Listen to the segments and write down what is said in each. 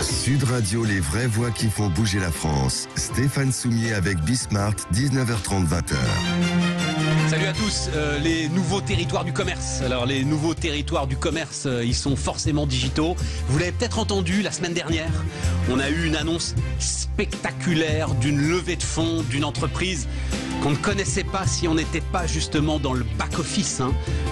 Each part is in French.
Sud Radio, les vraies voix qui font bouger la France. Stéphane Soumier avec Bismart, 19h30, 20h. Salut à tous, les nouveaux territoires du commerce. Alors les nouveaux territoires du commerce, ils sont forcément digitaux. Vous l'avez peut-être entendu la semaine dernière, on a eu une annonce spectaculaire d'une levée de fonds d'une entreprise qu'on ne connaissait pas si on n'était pas justement dans le back-office,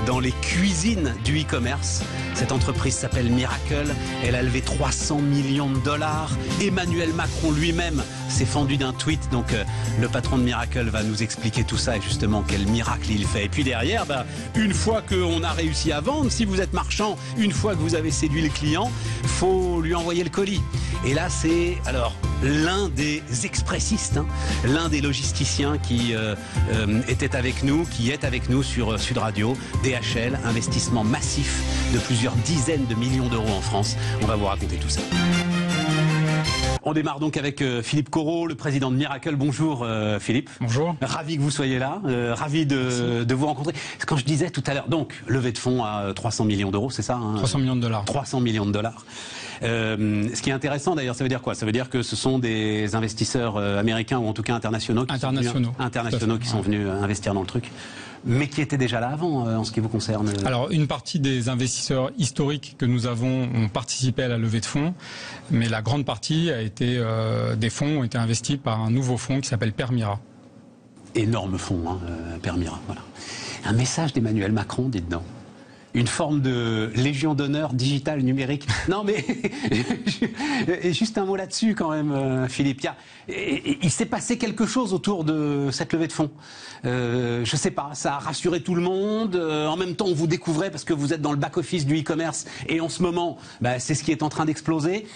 dans les cuisines du e-commerce. Cette entreprise s'appelle Mirakl, elle a levé 300 millions de dollars. Emmanuel Macron lui-même s'est fendu d'un tweet, donc le patron de Mirakl va nous expliquer tout ça et justement quel miracle il fait. Et puis derrière, une fois qu'on a réussi à vendre, si vous êtes marchand, une fois que vous avez séduit le client, faut lui envoyer le colis. Et là, c'est alors l'un des expressistes, l'un des logisticiens qui était avec nous, qui est avec nous sur Sud Radio, DHL, investissement massif de plusieurs dizaines de millions d'euros en France. On va vous raconter tout ça. On démarre donc avec Philippe Corot, le président de Mirakl. Bonjour Philippe. Bonjour. Ravi que vous soyez là, ravi de vous rencontrer. Quand je disais tout à l'heure, donc levée de fonds à 300 millions d'euros, c'est ça 300 millions de dollars. 300 millions de dollars. Ce qui est intéressant d'ailleurs, ça veut dire quoi? Ça veut dire que ce sont des investisseurs américains ou en tout cas internationaux qui sont venus investir dans le truc. Mais qui étaient déjà là avant, en ce qui vous concerne? Alors, une partie des investisseurs historiques que nous avons ont participé à la levée de fonds, mais la grande partie a été des fonds ont été investis par un nouveau fonds qui s'appelle Permira. Énorme fonds, Permira, voilà. Un message d'Emmanuel Macron, dites-donc. Une forme de légion d'honneur digitale numérique. Non mais, juste un mot là-dessus quand même, Philippe. Il s'est passé quelque chose autour de cette levée de fonds. Je sais pas, ça a rassuré tout le monde. En même temps, on vous découvrait parce que vous êtes dans le back-office du e-commerce et en ce moment, c'est ce qui est en train d'exploser.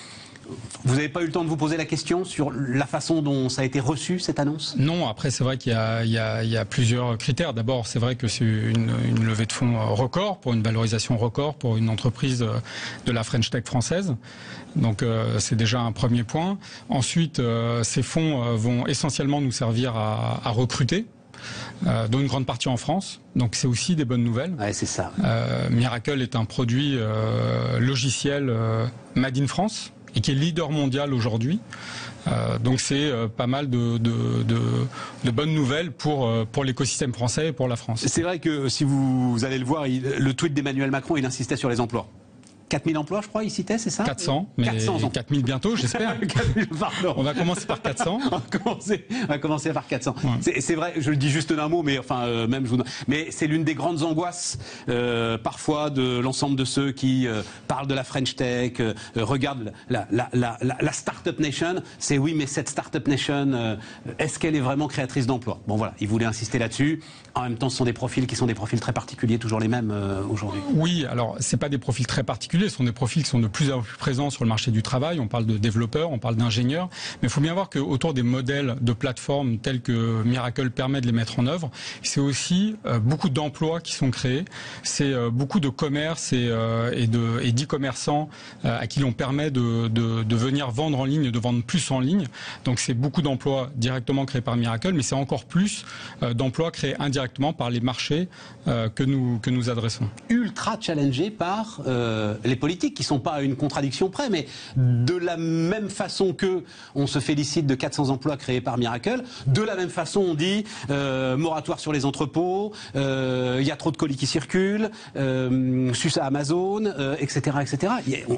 Vous n'avez pas eu le temps de vous poser la question sur la façon dont ça a été reçu, cette annonce? Non, après c'est vrai qu'il y a plusieurs critères. D'abord, c'est vrai que c'est une levée de fonds record, pour une valorisation record, pour une entreprise de la French Tech française. Donc c'est déjà un premier point. Ensuite, ces fonds vont essentiellement nous servir à recruter, dont une grande partie en France. Donc c'est aussi des bonnes nouvelles. Ouais, c'est ça. Mirakl est un produit logiciel made in France, et qui est leader mondial aujourd'hui. Donc c'est pas mal de bonnes nouvelles pour l'écosystème français et pour la France. C'est vrai que si vous allez le voir, le tweet d'Emmanuel Macron, il insistait sur les emplois. 4000 emplois, je crois, il citait, c'est ça? 400, mais 4000 bientôt, j'espère. On va commencer par 400. On va commencer par 400. Ouais. C'est vrai, je le dis juste d'un mot, mais enfin, mais c'est l'une des grandes angoisses, parfois, de l'ensemble de ceux qui parlent de la French Tech, regardent la Startup Nation. C'est oui, mais cette Startup Nation, est-ce qu'elle est vraiment créatrice d'emplois? Bon, voilà, il voulait insister là-dessus. En même temps, ce sont des profils qui sont des profils très particuliers, toujours les mêmes aujourd'hui. Oui, alors, c'est pas des profils très particuliers. Ce sont des profils qui sont de plus en plus présents sur le marché du travail. On parle de développeurs, on parle d'ingénieurs. Mais il faut bien voir qu'autour des modèles de plateformes tels que Mirakl permet de les mettre en œuvre, c'est aussi beaucoup d'emplois qui sont créés. C'est beaucoup de commerce et d'e-commerçants à qui l'on permet de venir vendre en ligne, de vendre plus en ligne. Donc c'est beaucoup d'emplois directement créés par Mirakl, mais c'est encore plus d'emplois créés indirectement par les marchés que nous adressons. Ultra challengé par les politiques, qui ne sont pas à une contradiction près, mais de la même façon que on se félicite de 400 emplois créés par Mirakl, de la même façon on dit moratoire sur les entrepôts, il y a trop de colis qui circulent, sus à Amazon, etc., etc.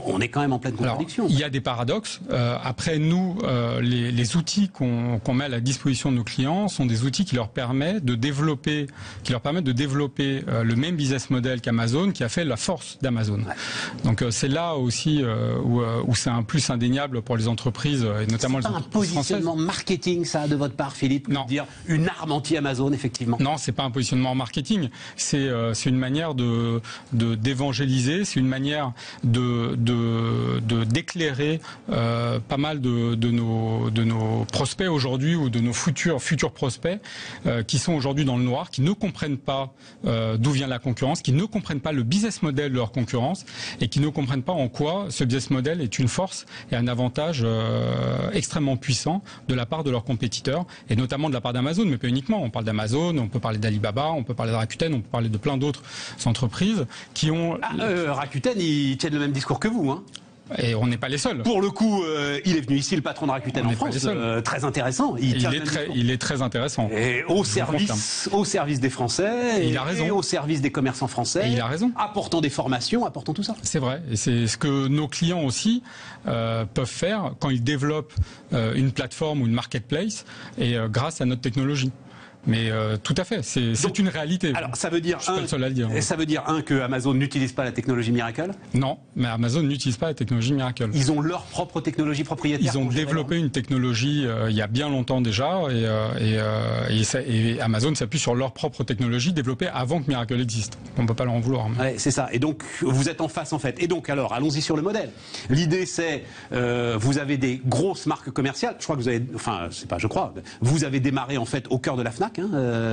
On est quand même en pleine contradiction. Alors, il y a des paradoxes. Après, nous, les outils qu'on met à la disposition de nos clients sont des outils qui leur permettent de développer le même business model qu'Amazon, qui a fait la force d'Amazon. Ouais. Donc c'est là aussi où c'est un plus indéniable pour les entreprises et notamment les entreprises françaises. C'est pas un positionnement marketing, ça, de votre part, Philippe? Non. Dire une arme anti-Amazon, effectivement. Non, c'est pas un positionnement marketing. C'est une manière d'évangéliser, c'est une manière d'éclairer pas mal de nos prospects aujourd'hui ou de nos futurs prospects qui sont aujourd'hui dans le noir, qui ne comprennent pas d'où vient la concurrence, qui ne comprennent pas le business model de leur concurrence et qui ne comprennent pas en quoi ce business model est une force et un avantage extrêmement puissant de la part de leurs compétiteurs et notamment de la part d'Amazon, mais pas uniquement. On parle d'Amazon, on peut parler d'Alibaba, on peut parler de Rakuten, on peut parler de plein d'autres entreprises qui ont... Rakuten, ils tiennent le même discours que vous, hein? Et on n'est pas les seuls. Pour le coup, il est venu ici, le patron de Rakuten en France, très intéressant. Il est très intéressant. Et au service des Français, il a raison. Et au service des commerçants français. Et il a raison. Apportant des formations, apportant tout ça. C'est vrai. Et c'est ce que nos clients aussi peuvent faire quand ils développent une plateforme ou une marketplace et grâce à notre technologie. Mais tout à fait, c'est une réalité. Alors ça veut dire, je suis pas le seul à le dire. Ça veut dire que Amazon n'utilise pas la technologie Miracle? Non, mais Amazon n'utilise pas la technologie Miracle. Ils ont leur propre technologie propriétaire. Ils ont développé une technologie il y a bien longtemps déjà, et Amazon s'appuie sur leur propre technologie développée avant que Miracle existe. On ne peut pas leur en vouloir. Ouais, c'est ça. Et donc vous êtes en face en fait. Et donc alors allons-y sur le modèle. L'idée c'est vous avez des grosses marques commerciales. Je crois que vous avez, enfin c'est pas, je crois, vous avez démarré en fait au cœur de la Fnac.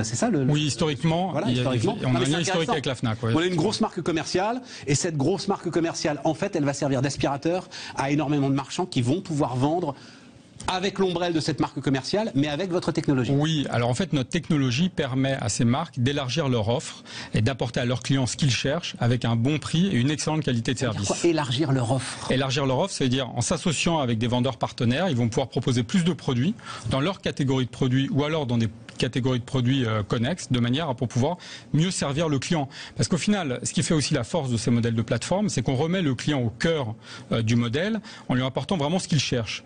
C'est ça Oui, historiquement, voilà, on a un lien historique avec la Fnac. Ouais. On a une grosse marque commerciale et cette grosse marque commerciale, en fait, elle va servir d'aspirateur à énormément de marchands qui vont pouvoir vendre avec l'ombrelle de cette marque commerciale, mais avec votre technologie. Oui, alors en fait notre technologie permet à ces marques d'élargir leur offre et d'apporter à leurs clients ce qu'ils cherchent avec un bon prix et une excellente qualité de service. Quoi, élargir leur offre? Élargir leur offre, c'est-à-dire en s'associant avec des vendeurs partenaires, ils vont pouvoir proposer plus de produits dans leur catégorie de produits ou alors dans des catégories de produits connexes, de manière à pour pouvoir mieux servir le client. Parce qu'au final, ce qui fait aussi la force de ces modèles de plateforme, c'est qu'on remet le client au cœur du modèle en lui apportant vraiment ce qu'il cherche.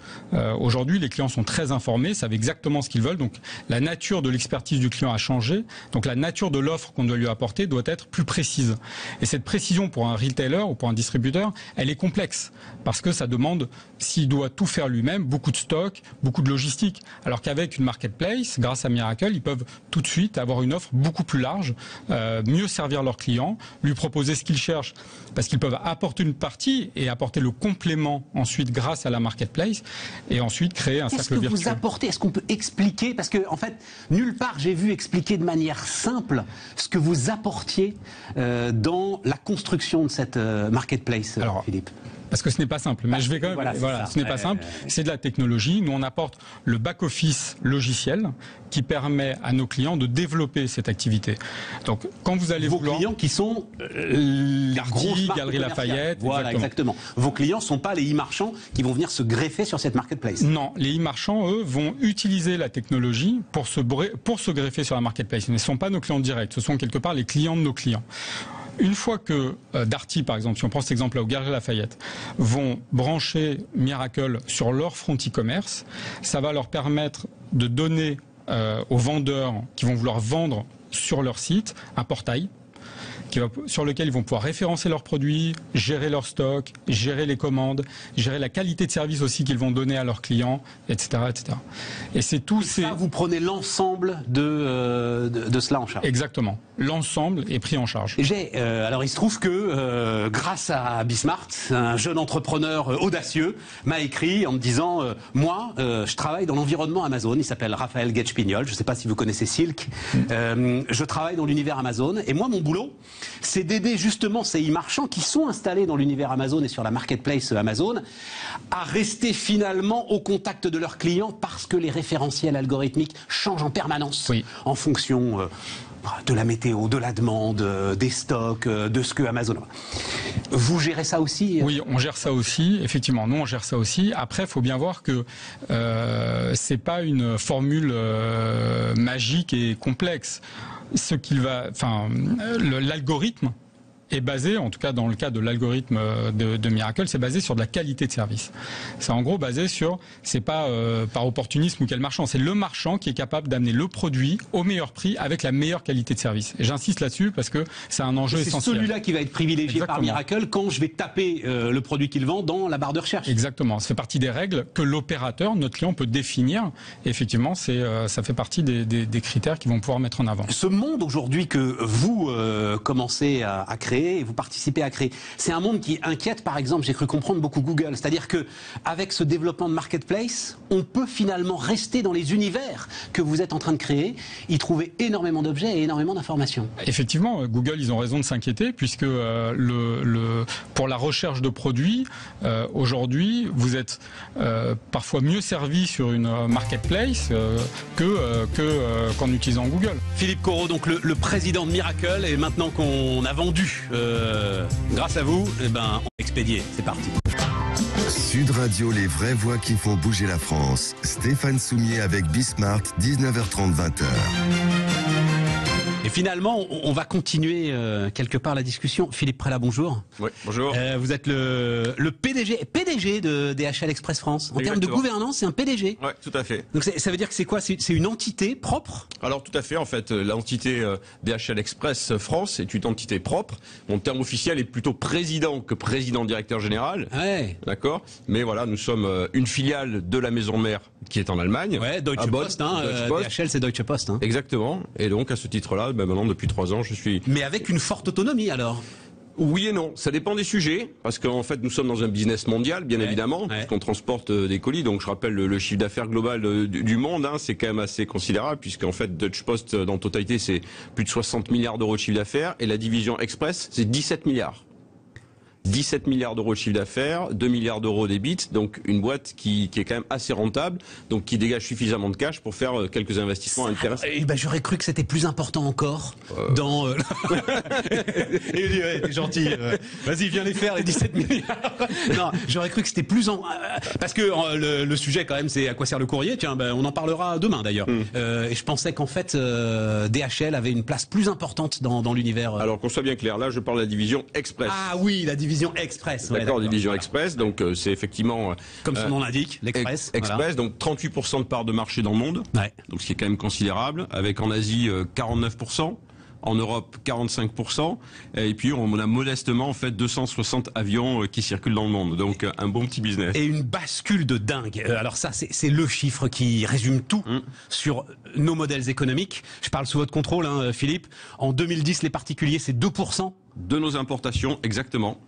Aujourd'hui, les clients sont très informés, savent exactement ce qu'ils veulent, donc la nature de l'expertise du client a changé, donc la nature de l'offre qu'on doit lui apporter doit être plus précise. Et cette précision pour un retailer ou pour un distributeur, elle est complexe, parce que ça demande, s'il doit tout faire lui-même, beaucoup de stock, beaucoup de logistique. Alors qu'avec une marketplace, grâce à Miracle, ils peuvent tout de suite avoir une offre beaucoup plus large, mieux servir leurs clients, lui proposer ce qu'ils cherchent, parce qu'ils peuvent apporter une partie et apporter le complément ensuite grâce à la marketplace, et ensuite créer un cercle virtuel. Qu'est-ce que vous apportez? Est-ce qu'on peut expliquer? Parce que en fait, nulle part j'ai vu expliquer de manière simple ce que vous apportiez dans la construction de cette marketplace, alors, Philippe. Parce que ce n'est pas simple, mais je vais quand même. Voilà, ce n'est pas simple. C'est de la technologie. Nous, on apporte le back-office logiciel qui permet à nos clients de développer cette activité. Donc, quand vous allez vos clients qui sont les grosses marques Galeries Lafayette, voilà, exactement. Vos clients sont pas les e-marchands qui vont venir se greffer sur cette marketplace. Non, les e-marchands, eux, vont utiliser la technologie pour se greffer sur la marketplace. Ce ne sont pas nos clients directs. Ce sont quelque part les clients de nos clients. Une fois que Darty, par exemple, si on prend cet exemple-là, ou Galeries Lafayette, vont brancher Miracle sur leur front e-commerce, ça va leur permettre de donner aux vendeurs qui vont vouloir vendre sur leur site un portail sur lequel ils vont pouvoir référencer leurs produits, gérer leur stock, gérer les commandes, gérer la qualité de service aussi qu'ils vont donner à leurs clients, etc., etc. Et c'est tout. Ça, vous prenez l'ensemble de cela en charge. Exactement. L'ensemble est pris en charge. Alors il se trouve que grâce à Bismart, un jeune entrepreneur audacieux m'a écrit en me disant moi, je travaille dans l'environnement Amazon. Il s'appelle Raphaël Getch-Pignol. Je ne sais pas si vous connaissez Silk. Je travaille dans l'univers Amazon. Et moi, mon boulot, c'est d'aider justement ces e-marchands qui sont installés dans l'univers Amazon et sur la marketplace Amazon à rester finalement au contact de leurs clients parce que les référentiels algorithmiques changent en permanence en fonction de la météo, de la demande, des stocks, de ce que Amazon a. Vous gérez ça aussi? Oui, on gère ça aussi. Effectivement, nous on gère ça aussi. Après, il faut bien voir que c'est pas une formule magique et complexe. L'algorithme est basé, en tout cas dans le cas de l'algorithme de Miracle, c'est basé sur de la qualité de service. C'est en gros basé sur, c'est pas par opportunisme ou quel marchand, c'est le marchand qui est capable d'amener le produit au meilleur prix avec la meilleure qualité de service. Et j'insiste là-dessus parce que c'est un enjeu essentiel. C'est celui-là qui va être privilégié par Miracle quand je vais taper le produit qu'il vend dans la barre de recherche. Exactement, ça fait partie des règles que l'opérateur, notre client, peut définir. Et effectivement, ça fait partie des critères qu'ils vont pouvoir mettre en avant. Ce monde aujourd'hui que vous commencez à créer, et vous participez à créer. C'est un monde qui inquiète, par exemple, j'ai cru comprendre beaucoup Google. C'est-à-dire que avec ce développement de marketplace, on peut finalement rester dans les univers que vous êtes en train de créer, y trouver énormément d'objets et énormément d'informations. Effectivement, Google, ils ont raison de s'inquiéter puisque pour la recherche de produits, aujourd'hui, vous êtes parfois mieux servi sur une marketplace qu'en utilisant Google. Philippe Corot, donc le président de Miracle, et maintenant qu'on a vendu grâce à vous, on expédié. C'est parti. Sud Radio, les vraies voix qui font bouger la France. Stéphane Soumier avec Bismart, 19h30, 20h. Et finalement, on va continuer quelque part la discussion. Philippe Prélat, bonjour. Oui, bonjour. Vous êtes le PDG de DHL Express France. En termes de gouvernance, c'est un PDG. Oui, tout à fait. Donc ça veut dire que c'est quoi? C'est une entité propre? Alors tout à fait, en fait, l'entité DHL Express France est une entité propre. Mon terme officiel est plutôt président que président-directeur général. Ouais. D'accord. Mais voilà, nous sommes une filiale de la maison mère qui est en Allemagne. Ouais, Deutsche Post, hein, Deutsche Post. DHL c'est Deutsche Post. Hein. Exactement. Et donc à ce titre-là, maintenant depuis 3 ans, je suis... Mais avec une forte autonomie alors? Oui et non, ça dépend des sujets, parce qu'en fait nous sommes dans un business mondial, bien évidemment, puisqu'on transporte des colis, donc je rappelle le chiffre d'affaires global du monde, hein, c'est quand même assez considérable, puisqu'en fait Deutsche Post dans totalité c'est plus de 60 milliards d'euros de chiffre d'affaires, et la division Express c'est 17 milliards. 17 milliards d'euros de chiffre d'affaires, 2 milliards d'euros d'EBIT, donc une boîte qui est quand même assez rentable, donc qui dégage suffisamment de cash pour faire quelques investissements intéressants. Et ben j'aurais cru que c'était plus important encore dans... Et il dit, ouais, t'es gentil, vas-y viens les faire les 17 milliards. Non, j'aurais cru que c'était plus parce que le sujet quand même c'est à quoi sert le courrier, tiens, ben, on en parlera demain d'ailleurs. Et je pensais qu'en fait DHL avait une place plus importante dans l'univers. Alors qu'on soit bien clair, là je parle de la division Express. Ah oui, la division Express. Ouais, d'accord, division Express, donc c'est effectivement... Comme son nom l'indique, l'Express. Express, voilà. Donc 38% de part de marché dans le monde, donc ce qui est quand même considérable, avec en Asie 49%. En Europe, 45%. Et puis, on a modestement, en fait, 260 avions qui circulent dans le monde. Donc, un bon petit business. Et une bascule de dingue. Alors ça, c'est le chiffre qui résume tout sur nos modèles économiques. Je parle sous votre contrôle, hein, Philippe. En 2010, les particuliers, c'est 2%. De nos importations, exactement.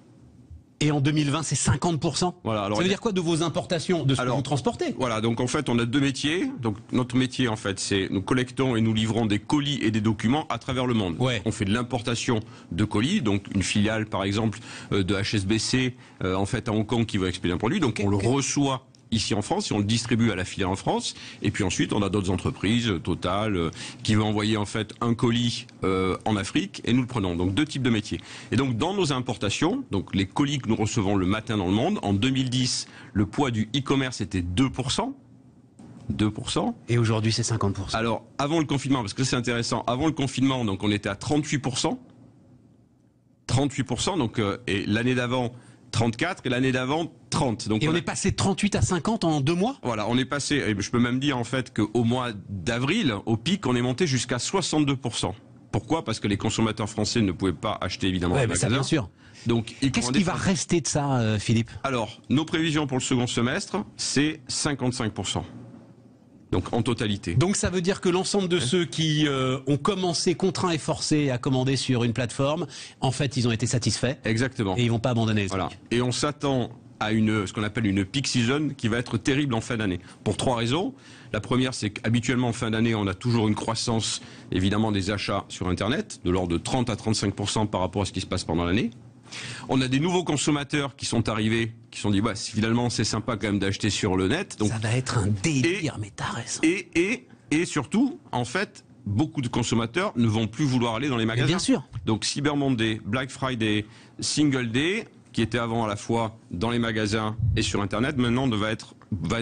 Et en 2020, c'est 50%. Voilà, alors ça veut dire quoi de vos importations, de ce que vous transportez? Voilà, donc en fait, on a 2 métiers. Donc notre métier, en fait, c'est nous collectons et nous livrons des colis et des documents à travers le monde. Ouais. On fait de l'importation de colis, donc une filiale, par exemple, de HSBC, en fait, à Hong Kong, qui veut expédier un produit. Donc on le reçoit ici en France et on le distribue à la filiale en France. Et puis ensuite, on a d'autres entreprises, Total, qui veut envoyer en fait un colis en Afrique et nous le prenons. Donc 2 types de métiers. Et donc dans nos importations, donc les colis que nous recevons le matin dans le monde, en 2010, le poids du e-commerce était 2%. 2%. Et aujourd'hui, c'est 50%. Alors, avant le confinement, parce que c'est intéressant, avant le confinement, donc on était à 38%. 38%, donc, et l'année d'avant, 34, et l'année d'avant, 30. Donc et on est passé de 38 à 50 en 2 mois? Voilà, on est passé, et je peux même dire en fait qu'au mois d'avril, au pic, on est monté jusqu'à 62%. Pourquoi? Parce que les consommateurs français ne pouvaient pas acheter évidemment en magasin. Ça, bien sûr. Donc, qu'est-ce qui va rester de ça, Philippe? Alors, nos prévisions pour le second semestre, c'est 55%. Donc en totalité. Donc ça veut dire que l'ensemble de ceux qui ont commencé contraints et forcés à commander sur une plateforme, en fait, ils ont été satisfaits. Exactement. Et ils vont pas abandonner. Voilà. Et on s'attend à ce qu'on appelle une peak season qui va être terrible en fin d'année. Pour 3 raisons. La première, c'est qu'habituellement en fin d'année, on a toujours une croissance, évidemment, des achats sur Internet, de l'ordre de 30 à 35% par rapport à ce qui se passe pendant l'année. On a des nouveaux consommateurs qui sont arrivés, qui se sont dit, bah, finalement, c'est sympa quand même d'acheter sur le net. Donc, ça va être un délire, mais t'as raison. Et surtout, en fait, beaucoup de consommateurs ne vont plus vouloir aller dans les magasins. Mais bien sûr. Donc, Cyber Monday, Black Friday, Single Day, qui était avant à la fois dans les magasins et sur Internet, maintenant va être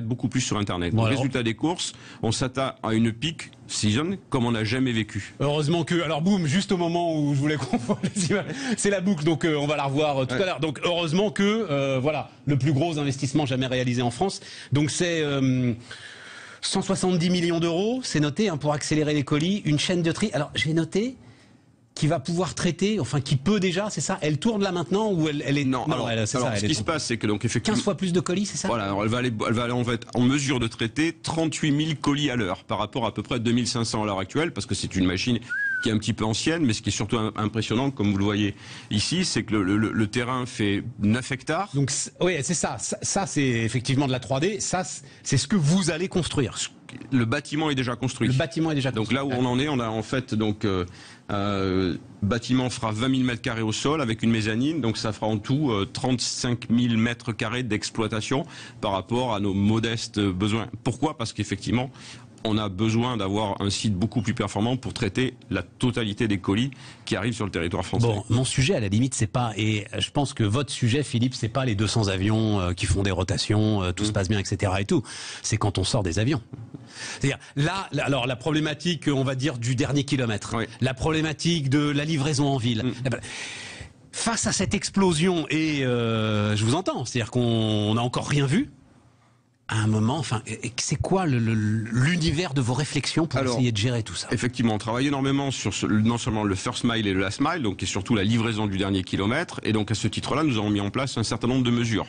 beaucoup plus sur Internet. Bon, résultat des courses, on s'attend à une peak season comme on n'a jamais vécu. Heureusement que, alors boum, juste au moment où je voulais qu'on voit les images, c'est la boucle, donc on va la revoir tout à l'heure. Donc heureusement que, voilà, le plus gros investissement jamais réalisé en France. Donc c'est 170 millions d'euros, c'est noté, hein, pour accélérer les colis, une chaîne de tri. Alors j'ai noté qui va pouvoir traiter, enfin qui peut déjà, c'est ça? Elle tourne là maintenant ou elle est... Non, alors ce qui se passe, c'est que donc effectivement... 15 fois plus de colis, c'est ça? Voilà, alors elle va aller en fait en mesure de traiter 38 000 colis à l'heure, par rapport à peu près 2500 à l'heure actuelle, parce que c'est une machine qui est un petit peu ancienne, mais ce qui est surtout impressionnant, comme vous le voyez ici, c'est que le terrain fait 9 hectares. Donc oui, c'est ça. Ça, c'est effectivement de la 3D. Ça, c'est ce que vous allez construire. Le bâtiment est déjà construit. Le bâtiment est déjà construit. Donc là où on en est, on a en fait donc bâtiment fera 20 000 mètres carrés au sol avec une mezzanine, donc ça fera en tout 35 000 mètres carrés d'exploitation par rapport à nos modestes besoins. Pourquoi? Parce qu'effectivement, on a besoin d'avoir un site beaucoup plus performant pour traiter la totalité des colis qui arrivent sur le territoire français. Bon, mon sujet à la limite c'est pas, et je pense que votre sujet Philippe c'est pas les 200 avions qui font des rotations, tout se passe bien etc. et tout, c'est quand on sort des avions. C'est-à-dire là, alors la problématique on va dire du dernier kilomètre, oui. La problématique de la livraison en ville. Face à cette explosion, et je vous entends, c'est-à-dire qu'on n'a encore rien vu, à un moment, enfin, c'est quoi l'univers de vos réflexions pour essayer de gérer tout ça? Effectivement, on travaille énormément sur non seulement le first mile et le last mile, donc et surtout la livraison du dernier kilomètre. Et donc à ce titre-là, nous avons mis en place un certain nombre de mesures.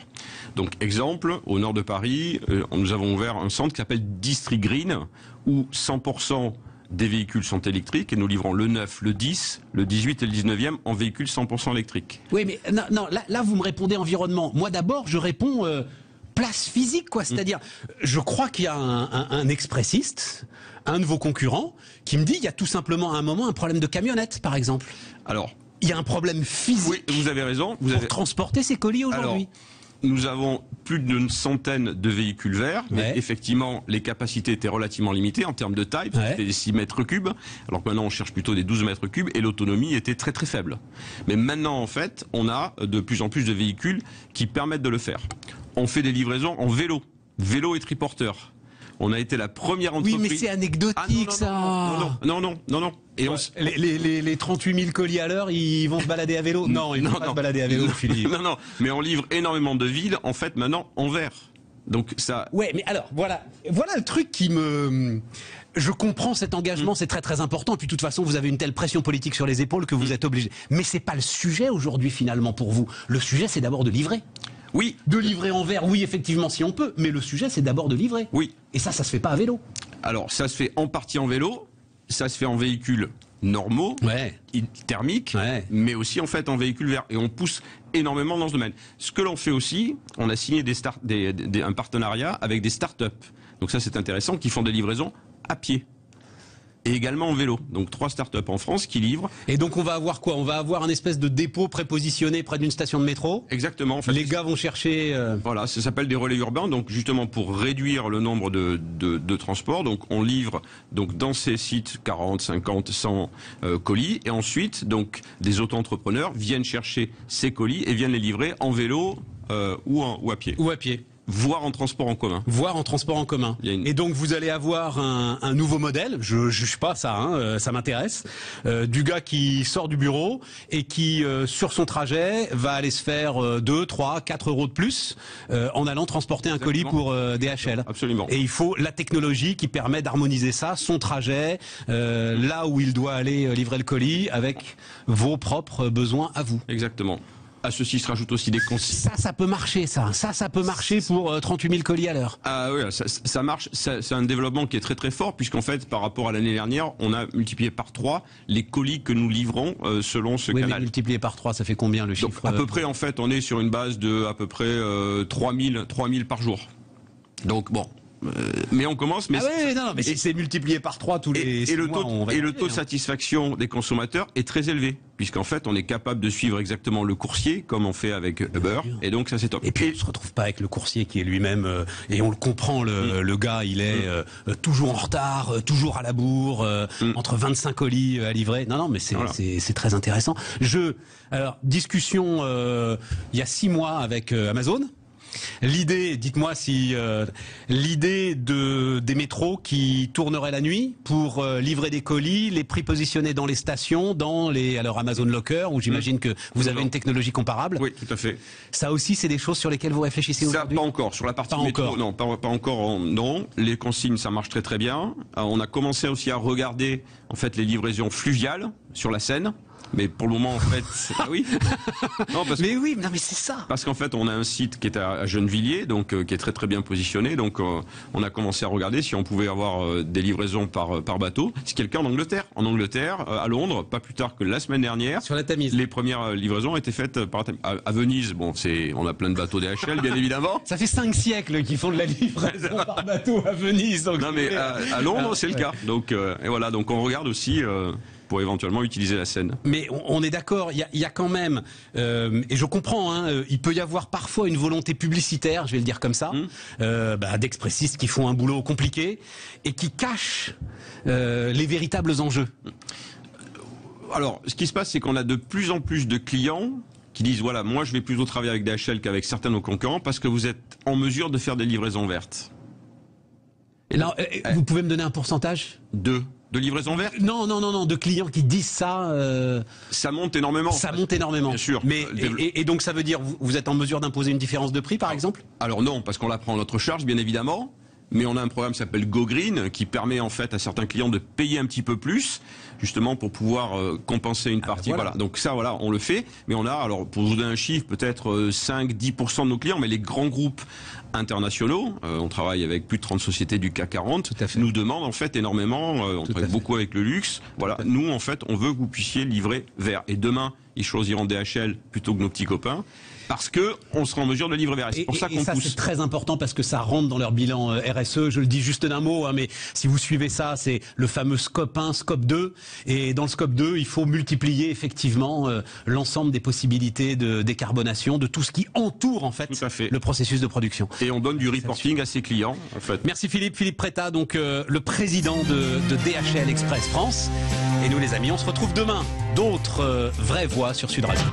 Donc exemple, au nord de Paris, nous avons ouvert un centre qui s'appelle District Green, où 100% des véhicules sont électriques et nous livrons le 9, le 10, le 18 et le 19e en véhicules 100% électriques. Oui, mais non, là vous me répondez environnement. Moi d'abord, je réponds place physique, quoi. C'est-à-dire, je crois qu'il y a un expressiste, un de vos concurrents, qui me dit qu'il y a tout simplement à un moment un problème de camionnette, par exemple. Alors, il y a un problème physique. Oui, vous avez raison. Pour transporter ces colis aujourd'hui. Nous avons plus d'une centaine de véhicules verts, mais effectivement, les capacités étaient relativement limitées en termes de taille, c'était des 6 mètres cubes, alors que maintenant on cherche plutôt des 12 mètres cubes, et l'autonomie était très très faible. Mais maintenant, en fait, on a de plus en plus de véhicules qui permettent de le faire. On fait des livraisons en vélo et triporteur. On a été la première entreprise... Oui, mais c'est anecdotique, non. Et les 38 000 colis à l'heure, ils vont se balader à vélo? Non, ils vont pas se balader à vélo, Philippe. Non, mais on livre énormément de villes, en fait, maintenant, en verre. Donc ça... Ouais, mais alors, voilà le truc qui me... Je comprends cet engagement, c'est très très important. Et puis de toute façon, vous avez une telle pression politique sur les épaules que vous êtes obligé. Mais c'est pas le sujet aujourd'hui, finalement, pour vous. Le sujet, c'est d'abord de livrer. Oui. De livrer en verre, oui, effectivement, si on peut. Mais le sujet, c'est d'abord de livrer. Oui. Et ça se fait pas à vélo. Alors, ça se fait en partie en vélo, ça se fait en véhicules normaux, thermiques, mais aussi en fait en véhicules verts. Et on pousse énormément dans ce domaine. Ce que l'on fait aussi, on a signé un partenariat avec des start-up. Donc ça, c'est intéressant, qui font des livraisons à pied. Et également en vélo. Donc 3 start-up en France qui livrent. Et donc on va avoir quoi? On va avoir un espèce de dépôt prépositionné près d'une station de métro. Exactement. En fait, les gars vont chercher... Voilà, ça s'appelle des relais urbains. Donc justement pour réduire le nombre de transports. Donc on livre donc dans ces sites 40, 50, 100 colis. Et ensuite, donc des auto-entrepreneurs viennent chercher ces colis et viennent les livrer en vélo ou à pied. Ou à pied. Voire en transport en commun. Voire en transport en commun. Et donc vous allez avoir un nouveau modèle, je juge pas ça, ça m'intéresse, du gars qui sort du bureau et qui, sur son trajet, va aller se faire 2, 3, 4 euros de plus en allant transporter un colis pour DHL. Absolument. Et il faut la technologie qui permet d'harmoniser ça, son trajet, là où il doit aller livrer le colis, avec vos propres besoins à vous. Exactement. À ceci se rajoutent aussi des consignes. Ça peut marcher, ça peut marcher pour 38 000 colis à l'heure. Ah oui, ça marche. C'est un développement qui est très très fort, puisqu'en fait, par rapport à l'année dernière, on a multiplié par 3 les colis que nous livrons selon ce canal. Mais multiplié par 3, ça fait combien le chiffre? Donc, à peu près, en fait, on est sur une base de à peu près 3000 par jour. Donc bon. Mais on commence. Mais mais si c'est multiplié par 3 tous les 6 mois, le taux de satisfaction des consommateurs est très élevé, puisqu'en fait on est capable de suivre exactement le coursier comme on fait avec Uber, et donc ça c'est top. Et puis on se retrouve pas avec le coursier qui est lui-même, et on le comprend, le gars il est toujours en retard, toujours à la bourre, entre 25 colis à livrer. Non mais c'est très intéressant. Alors discussion il y a 6 mois avec Amazon. L'idée, dites-moi si l'idée des métros qui tourneraient la nuit pour livrer des colis, les prépositionner dans les stations, alors Amazon Locker, où j'imagine que vous avez une technologie comparable. Oui, tout à fait. Ça aussi, c'est des choses sur lesquelles vous réfléchissez aujourd'hui? Pas encore. Sur la partie métro, non, pas encore. Non, les consignes, ça marche très très bien. On a commencé aussi à regarder en fait les livraisons fluviales sur la Seine. Mais pour le moment, en fait, oui. Non, mais c'est ça. Parce qu'en fait, on a un site qui est à Gennevilliers, donc qui est très très bien positionné. Donc, on a commencé à regarder si on pouvait avoir des livraisons par bateau. C'est quelqu'un en Angleterre. En Angleterre, à Londres, pas plus tard que la semaine dernière. Sur la Tamise. Les premières livraisons ont été faites par la Tamise. À Venise, bon, on a plein de bateaux DHL, bien évidemment. Ça fait 5 siècles qu'ils font de la livraison par bateau à Venise. Donc non, mais à Londres, c'est le cas. Donc, et voilà. Donc, on regarde aussi. pour éventuellement utiliser la Seine. Mais on est d'accord, il y a quand même, et je comprends, hein, il peut y avoir parfois une volonté publicitaire, je vais le dire comme ça, d'expressistes qui font un boulot compliqué et qui cachent les véritables enjeux. Alors, ce qui se passe, c'est qu'on a de plus en plus de clients qui disent, voilà, moi je vais plutôt travailler avec DHL qu'avec certains de nos concurrents parce que vous êtes en mesure de faire des livraisons vertes. Et là, vous pouvez me donner un pourcentage ? De livraison verte ? Non, de clients qui disent ça. Ça monte énormément. Ça monte énormément. Bien sûr. Mais, et donc ça veut dire, vous êtes en mesure d'imposer une différence de prix, par exemple ? Alors non, parce qu'on la prend à notre charge, bien évidemment. Mais on a un programme qui s'appelle Go Green, qui permet en fait à certains clients de payer un petit peu plus, justement pour pouvoir compenser une partie. Voilà. Donc ça, voilà, on le fait. Mais on a, alors pour vous donner un chiffre, peut-être 5-10% de nos clients, mais les grands groupes internationaux, on travaille avec plus de 30 sociétés du CAC 40, nous demandent en fait énormément, on travaille beaucoup avec le luxe. Voilà, nous en fait, on veut que vous puissiez livrer vert. Et demain, ils choisiront DHL plutôt que nos petits copains. Parce que on sera en mesure de livrer vert. C'est pour ça qu'on pousse. C'est très important parce que ça rentre dans leur bilan RSE. Je le dis juste d'un mot, hein, mais si vous suivez ça, c'est le fameux Scope 1, Scope 2. Et dans le Scope 2, il faut multiplier effectivement l'ensemble des possibilités de décarbonation, de tout ce qui entoure en fait le processus de production. Et on donne du reporting à ses clients. En fait. Merci Philippe Prétat, donc le président de DHL Express France. Et nous les amis, on se retrouve demain. D'autres vraies voix sur Sud Radio.